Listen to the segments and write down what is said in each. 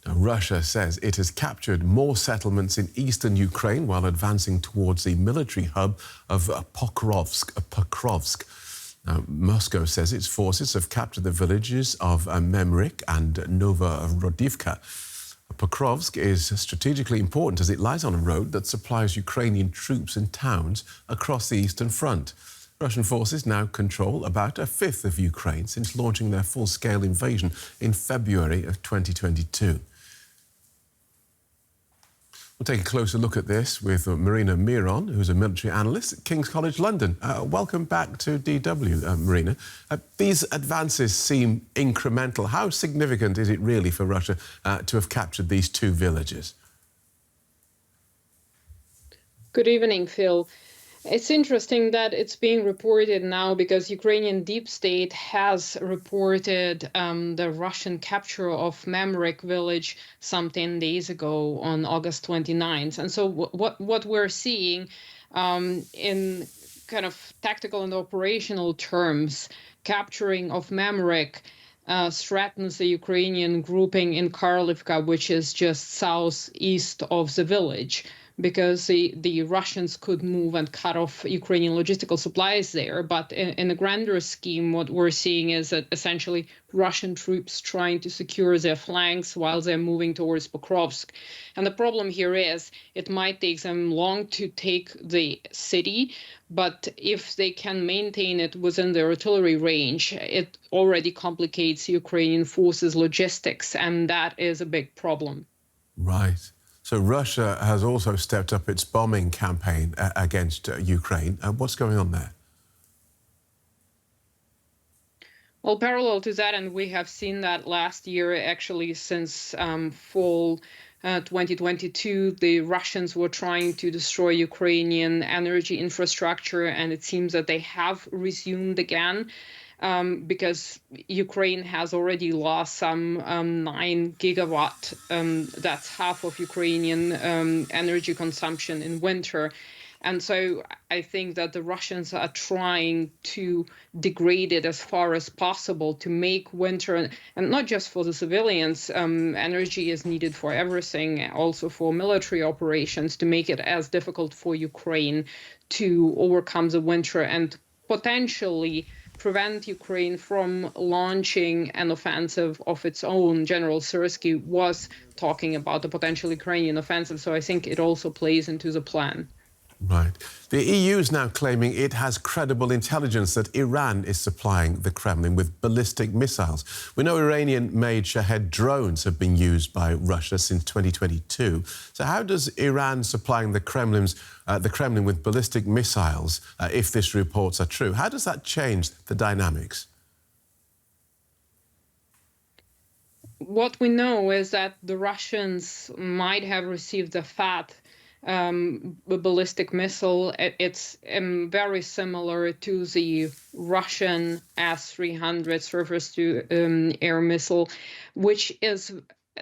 Now, Russia says it has captured more settlements in eastern Ukraine while advancing towards the military hub of Pokrovsk. Now, Moscow says its forces have captured the villages of Memryk and Novohrodivka. Pokrovsk is strategically important as it lies on a road that supplies Ukrainian troops and towns across the eastern front. Russian forces now control about a fifth of Ukraine since launching their full-scale invasion in February of 2022. We'll take a closer look at this with Marina Miron, who's a military analyst at King's College London. Welcome back to DW, Marina. These advances seem incremental. How significant is it really for Russia to have captured these two villages? Good evening, Phil. It's interesting that it's being reported now because Ukrainian deep state has reported the Russian capture of Memryk village some 10 days ago on August 29th. And so what we're seeing in kind of tactical and operational terms, capturing of Memryk threatens the Ukrainian grouping in Karlivka, which is just southeast of the village, because the Russians could move and cut off Ukrainian logistical supplies there. But in a grander scheme, what we're seeing is that essentially Russian troops trying to secure their flanks while they're moving towards Pokrovsk. And the problem here is it might take them long to take the city, but if they can maintain it within their artillery range, it already complicates Ukrainian forces' logistics, and that is a big problem. Right. So Russia has also stepped up its bombing campaign against Ukraine. What's going on there? Well, parallel to that, and we have seen that last year, actually, since fall 2022, the Russians were trying to destroy Ukrainian energy infrastructure, and it seems that they have resumed again. Because Ukraine has already lost some 9 gigawatt. That's half of Ukrainian energy consumption in winter. And so I think that the Russians are trying to degrade it as far as possible to make winter, and not just for the civilians, energy is needed for everything, also for military operations, to make it as difficult for Ukraine to overcome the winter and potentially prevent Ukraine from launching an offensive of its own. General Syrskyi was talking about the potential Ukrainian offensive, so I think it also plays into the plan. Right. The EU is now claiming it has credible intelligence that Iran is supplying the Kremlin with ballistic missiles. We know Iranian-made Shahed drones have been used by Russia since 2022. So how does Iran supplying the Kremlin with ballistic missiles, if these reports are true, how does that change the dynamics? What we know is that the Russians might have received the FAT ballistic missile. It's very similar to the Russian S-300 surface-to-air missile, which is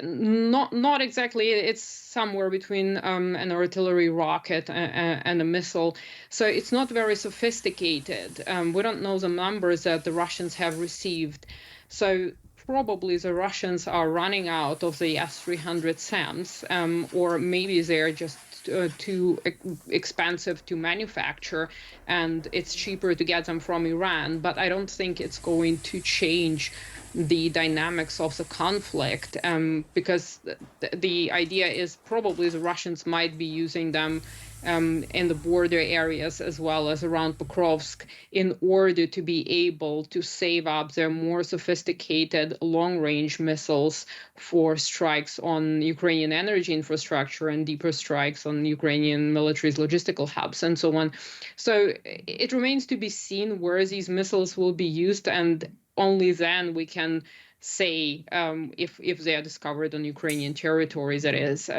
not exactly, it's somewhere between an artillery rocket and a missile. So it's not very sophisticated. We don't know the numbers that the Russians have received. So probably the Russians are running out of the S-300 SAMs, or maybe they're just too expensive to manufacture, and it's cheaper to get them from Iran. But I don't think it's going to change the dynamics of the conflict, because the idea is probably the Russians might be using them in the border areas as well as around Pokrovsk in order to be able to save up their more sophisticated long-range missiles for strikes on Ukrainian energy infrastructure and deeper strikes on Ukrainian military's logistical hubs and so on. So it remains to be seen where these missiles will be used, and only then we can say if they are discovered on Ukrainian territory, that is,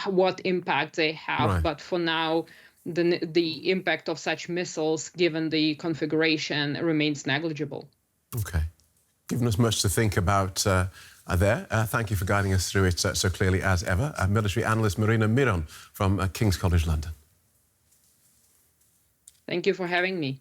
what impact they have. Right. But for now, the impact of such missiles, given the configuration, remains negligible. OK. Given us much to think about there. Thank you for guiding us through it so clearly as ever. Military analyst Marina Miron from King's College London. Thank you for having me.